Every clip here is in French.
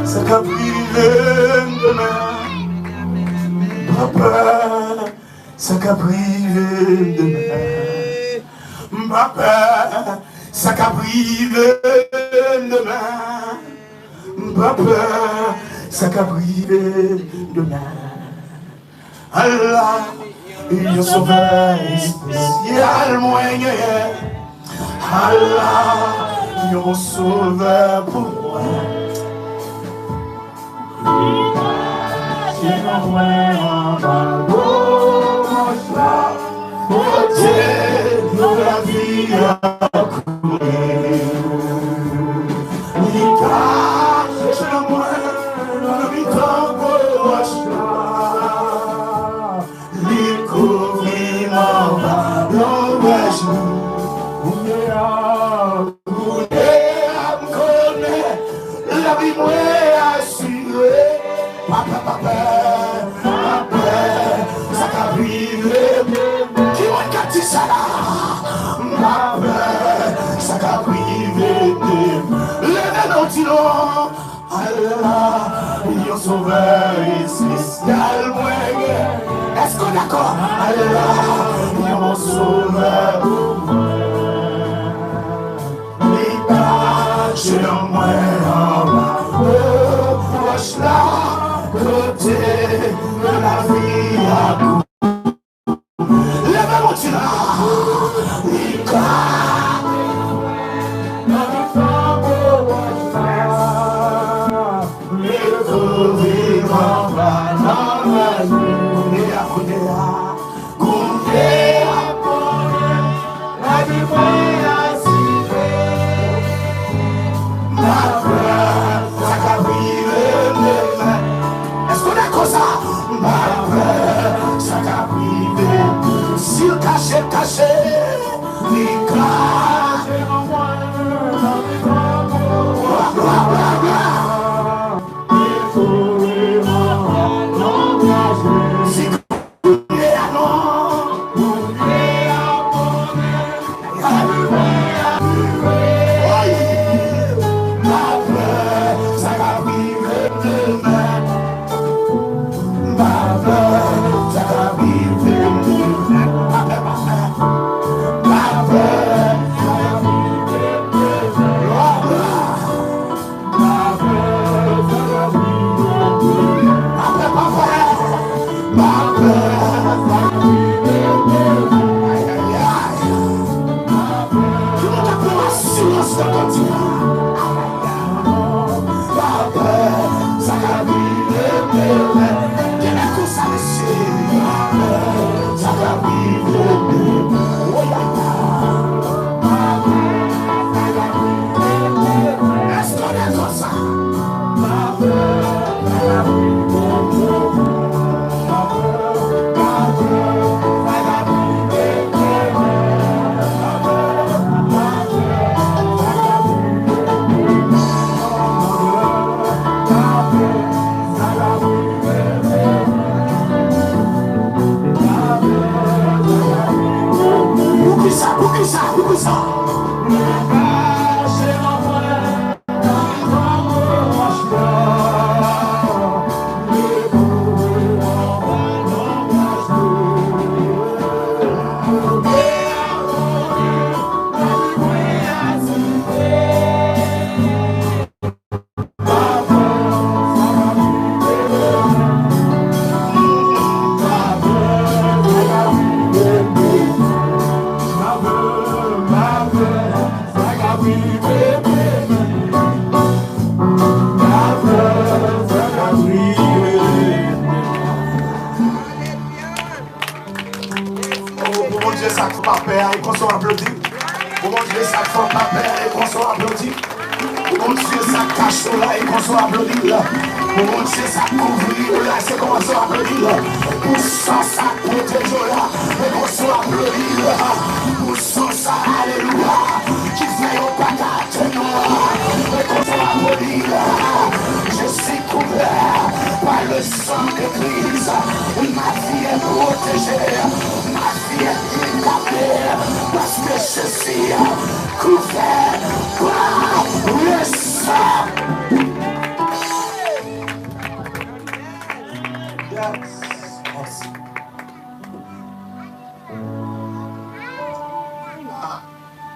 Ça qu'a privé demain, papa, ça qu'a privé demain, papa, ça qu'a privé demain, papa, ça qu'a privé demain. Allah, il est sauveur spécial moyen. Allah, il est sauveur pour moi. C'est un moyen de la vie à courir. C'est un moyen de la vie Allah, il est sauveur spécial moyen. Est-ce qu'on est d'accord? Allah, il est mon sauveur. J'ai un moyen proche là, côté de la vie à coup. Lève-moi tu là. Caché, le sang de Christ, ma vie est protégée, ma vie parce que je suis couvert par le sang.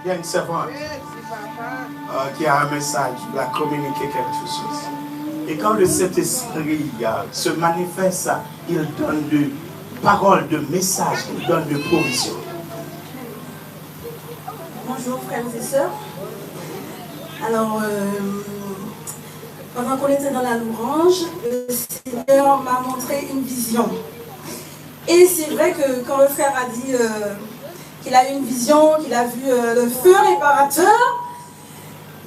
Il y a une servante qui a un message, il a communiqué quelque chose. Et quand le Saint-Esprit se manifeste, il donne de paroles, de messages, il donne de provisions. Bonjour frères et sœurs. Alors, pendant qu'on était dans la louange, le Seigneur m'a montré une vision. Et c'est vrai que quand le frère a dit qu'il a eu une vision, qu'il a vu le feu réparateur,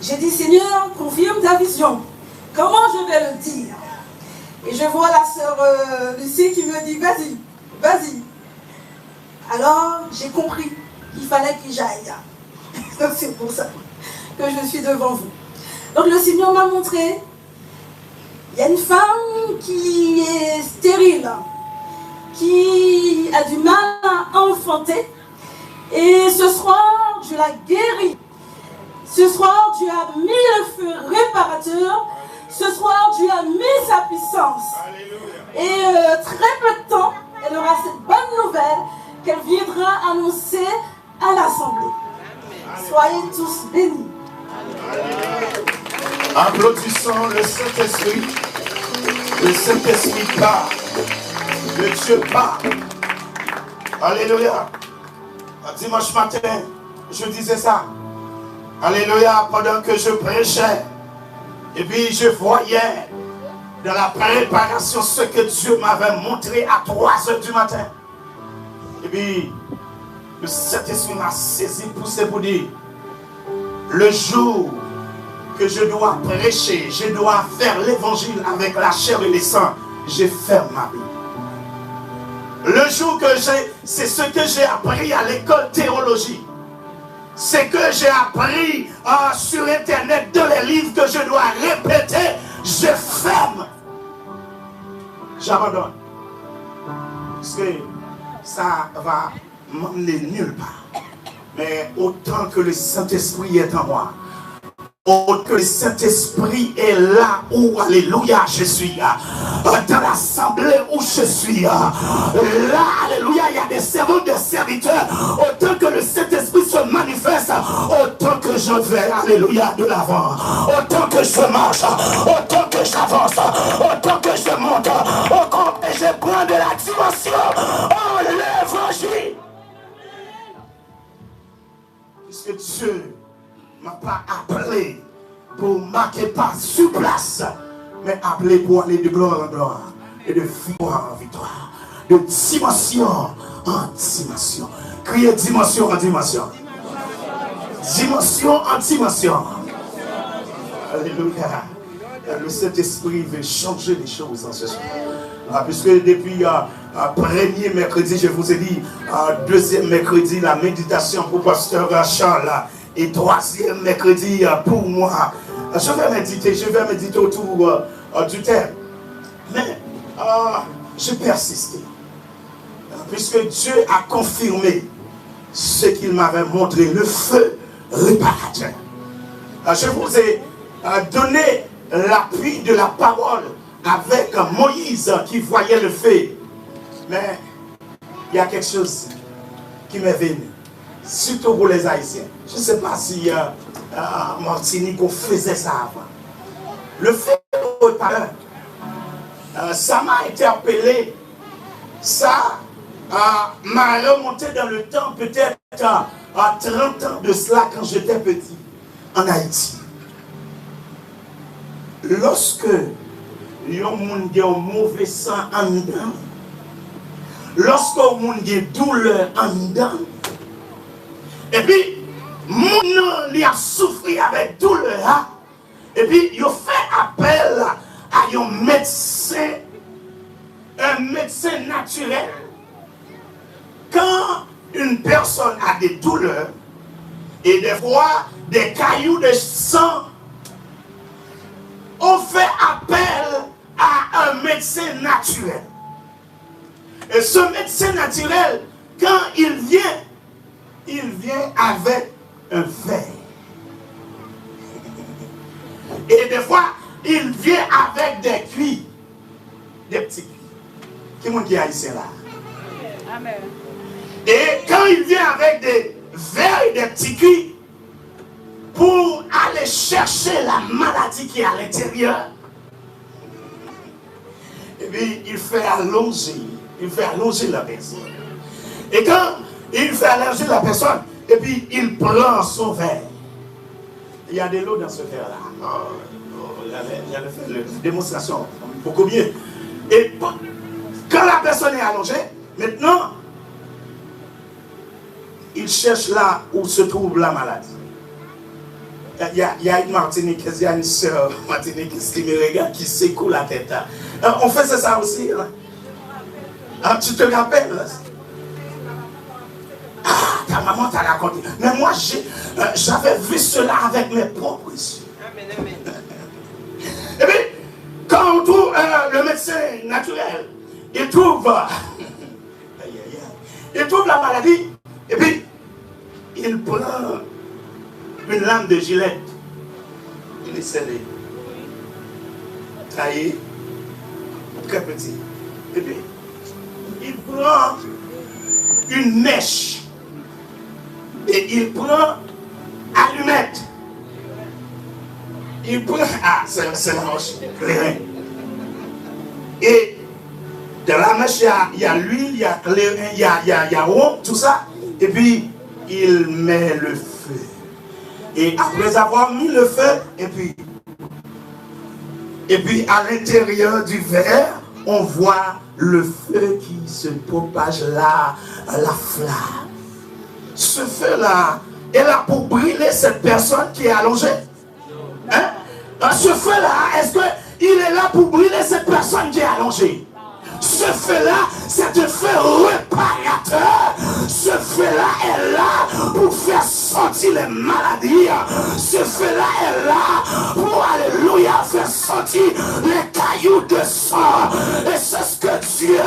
j'ai dit Seigneur, confirme ta vision. Comment je vais le dire? Et je vois la sœur Lucie qui me dit vas-y, vas-y. Alors j'ai compris qu'il fallait que j'aille. Donc c'est pour ça que je suis devant vous. Donc le Seigneur m'a montré, il y a une femme qui est stérile, qui a du mal à enfanter. Et ce soir, je la guéris. Ce soir, Dieu a mis le feu réparateur. Ce soir, Dieu a mis sa puissance. Et très peu de temps, elle aura cette bonne nouvelle qu'elle viendra annoncer à l'Assemblée. Soyez tous bénis. Applaudissons le Saint-Esprit. Le Saint-Esprit part. Le Dieu part. Alléluia. Dimanche matin, je disais ça. Alléluia, pendant que je prêchais. Et puis je voyais dans la préparation ce que Dieu m'avait montré à 3 heures du matin. Et puis le Saint-Esprit m'a saisi, poussé pour dire, le jour que je dois prêcher, je dois faire l'évangile avec la chair et le sang, je ferme ma Bible. Le jour que c'est ce que j'ai appris à l'école théologie. C'est que j'ai appris sur internet dans les livres que je dois répéter, je ferme. J'abandonne. Parce que ça va m'emmener nulle part. Mais autant que le Saint-Esprit est en moi, autant que le Saint-Esprit est là où, alléluia, je suis, dans l'assemblée où je suis, là, alléluia, il y a des servants, des serviteurs, autant que le Saint-Esprit se manifeste, autant que je vais, alléluia, de l'avant, autant que je marche, autant que j'avance, autant que je monte, autant que je prends de la dimension, l'évangile. Puisque Dieu ne m'a pas appelé pour marquer pas sur place, mais appelé pour aller de gloire en gloire et de victoire en victoire, de dimension en dimension. Criez dimension en dimension. Dimension en dimension. Alléluia. Le Saint-Esprit veut changer les choses en ce soir. Puisque depuis premier mercredi, je vous ai dit, deuxième mercredi, la méditation pour pasteur Charles, et troisième mercredi pour moi. Je vais méditer autour du thème. Mais je persiste. Puisque Dieu a confirmé ce qu'il m'avait montré, le feu réparateur. Je vous ai donné l'appui de la parole avec Moïse qui voyait le feu. Mais il y a quelque chose qui m'est venu, surtout pour les Haïtiens. Je ne sais pas si Martinique faisait ça avant. Le feu réparateur, ça m'a interpellé. Ça m'a remonté dans le temps, peut-être à 30 ans de cela, quand j'étais petit, en Haïti. Lorsque yon moun gen un mauvais sang en dedans, lorsque moun gen douleur en dedans, et puis moun li a souffri avec douleur, et puis yon fait appel à un médecin naturel. Quand une personne a des douleurs et des fois des cailloux de sang, on fait appel à un médecin naturel. Et ce médecin naturel que quand il vient avec un verre. Et des fois, il vient avec des cuits, des petits cuits. Qui est-ce qui est haïtien là? Amen. Et quand il vient avec des verres et des petits cuits, pour aller chercher la maladie qui est à l'intérieur, et puis il fait allonger la personne. Et quand il fait allonger la personne, et puis il prend son verre. Il y a de l'eau dans ce verre-là. J'allais faire une démonstration beaucoup mieux. Et quand la personne est allongée, maintenant, il cherche là où se trouve la maladie. Il y a une Martiniquaise, il y a une sœur Martiniquaise qui me regarde, qui secoue la tête. On faisait ça aussi. Hein? Tu te rappelles? Ah, ta maman t'a raconté. Mais moi, j'avais vu cela avec mes propres yeux. Et puis, quand on trouve le médecin naturel, il trouve la maladie, et puis il prend une lame de gilet, il est scellé, taillé, très petit, et puis il prend une mèche, et il prend allumette. Il prend, c'est la roche, clairin. Et dans la mèche, il y a l'huile, il y a clairin, il y a rhum, tout ça. Et puis, il met le feu. Et après avoir mis le feu, et puis à l'intérieur du verre, on voit le feu qui se propage là, la flamme. Ce feu-là est là pour brûler cette personne qui est allongée. Hein? Ce feu-là, est-ce qu'il est là pour brûler cette personne qui est allongée? Ce feu-là, c'est un feu réparateur. Ce feu-là est là pour faire sortir les maladies. Ce feu-là est là pour, alléluia, faire sortir les cailloux de sang. Et c'est ce que Dieu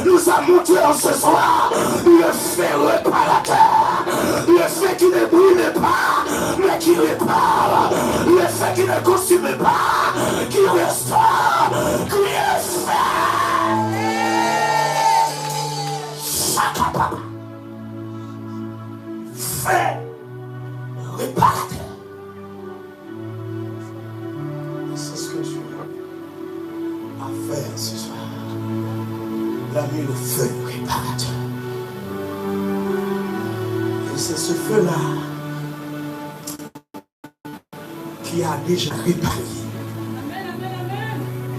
nous a montré en ce soir. Le feu réparateur. Le feu qui ne brûle pas, mais qui répare. Le feu qui ne consume pas, qui restaure, qui est fait. Fait réparateur. C'est ce que Dieu a fait ce soir. Il a mis le feu réparateur. Et c'est ce feu-là qui a déjà réparé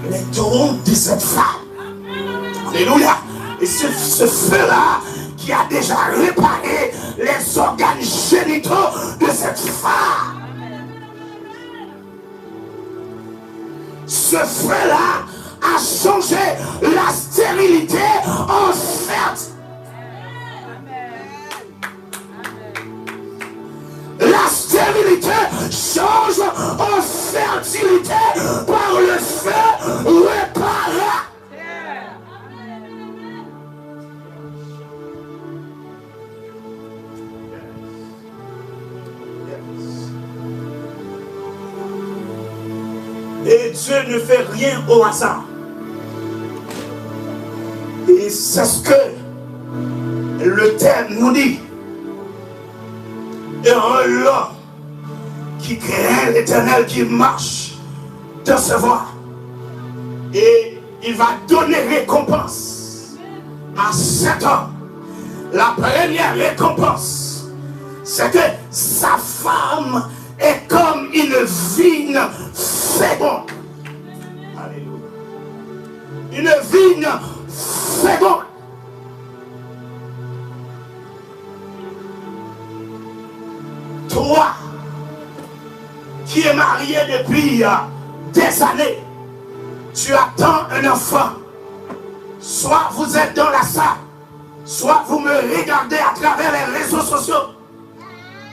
les trompes de cette femme. Alléluia. Et ce feu-là qui a déjà réparé les organes génitaux de cette femme. Ce feu-là a changé la stérilité en fertilité. La stérilité change en fertilité par le feu réparateur. Et Dieu ne fait rien au hasard. Et c'est ce que le thème nous dit. Et un homme qui craint l'Éternel, qui marche dans sa voie. Et il va donner récompense à cet homme. La première récompense, c'est que sa femme est comme une vigne féconde. Alléluia. Une vigne féconde. Toi, qui es marié depuis des années, tu attends un enfant. Soit vous êtes dans la salle, soit vous me regardez à travers les réseaux sociaux.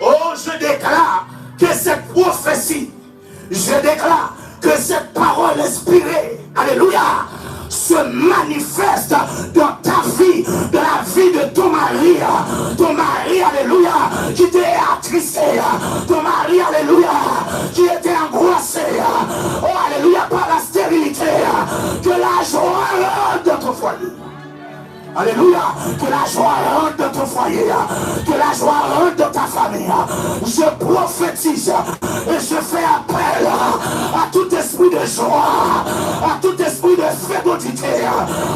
Oh, je déclare que cette prophétie, je déclare que cette parole inspirée, alléluia, se manifeste dans ta vie, dans la vie de ton mari, ton mari, alléluia, qui était angoissé, oh alléluia, par la stérilité, que la joie rentre dans ton foyer. Alléluia, que la joie rentre dans ton foyer, que la joie rentre dans ta famille. Je prophétise et je fais appel à tout esprit de joie, à tout esprit de fécondité,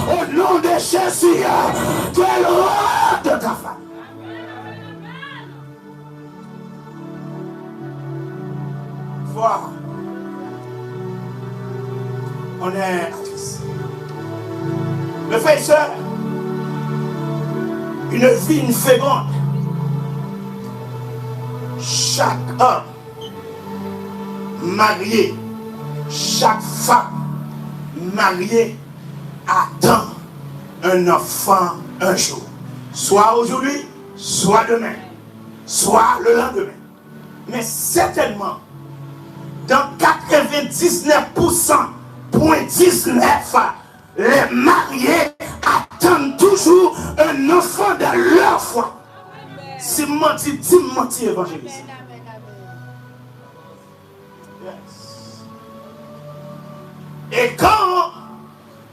au nom de Jésus, qu'elle rentre dans ta famille. Voilà. On est artiste. Le frère et soeur, une vie, une féconde. Chaque homme marié, chaque femme mariée attend un enfant un jour. Soit aujourd'hui, soit demain, soit le lendemain. Mais certainement, dans 99,19%, les mariés attendent toujours un enfant de leur foi. C'est menti, évangéliste. Yes. Et quand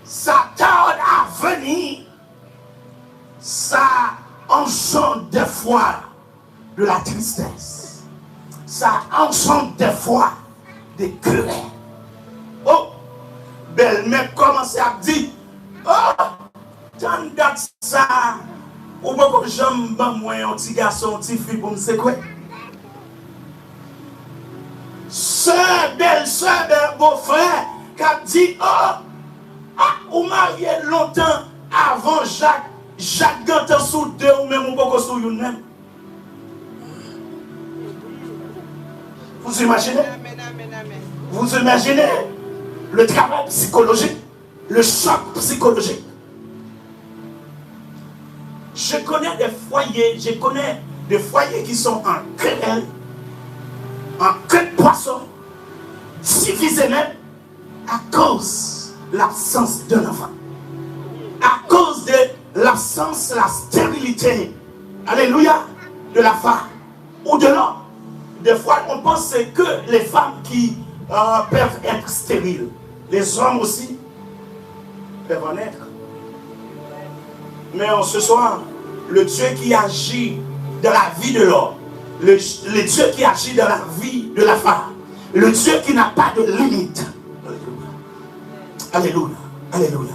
ça tarde à venir, ça engendre des fois de la tristesse. Ça engendre des fois des querelles. Oh, belle-mère commence à dire, oh, tant date ça, ou pas comme j'aime moi un petit garçon, un petit fille pour me c'est quoi? Sœur, belle beau-frère, qui a dit, oh, ou marié longtemps avant Jacques Gantin sous deux ou même ou pas sous une même. Vous imaginez? Vous imaginez le travail psychologique, le choc psychologique. Je connais des foyers qui sont en querelle, en queue de poisson, divisés même à cause de l'absence d'un enfant. À cause de l'absence, la stérilité, alléluia, de la femme ou de l'homme. Des fois, on pense que les femmes qui peuvent être stériles. Les hommes aussi peuvent en être. Mais en ce soir, le Dieu qui agit dans la vie de l'homme, le Dieu qui agit dans la vie de la femme, le Dieu qui n'a pas de limite. Alléluia. Alléluia.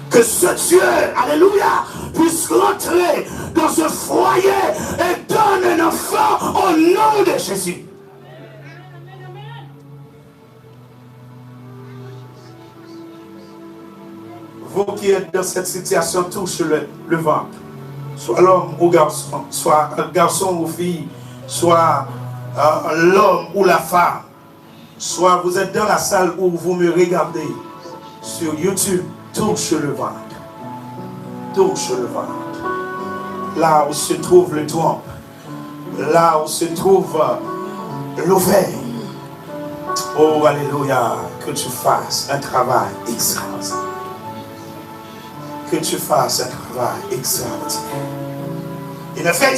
Que ce Dieu, alléluia, puisse rentrer dans ce foyer et donne un enfant au nom de Jésus. Vous qui êtes dans cette situation, touchez le ventre. Soit l'homme ou garçon, soit un garçon ou fille, soit l'homme ou la femme. Soit vous êtes dans la salle où vous me regardez sur YouTube. Touche le ventre. Touche le ventre. Là où se trouve le trompe. Là où se trouve l'ovaire. Oh, alléluia. Que tu fasses un travail extraordinaire. Que tu fasses un travail extraordinaire. Il ne fait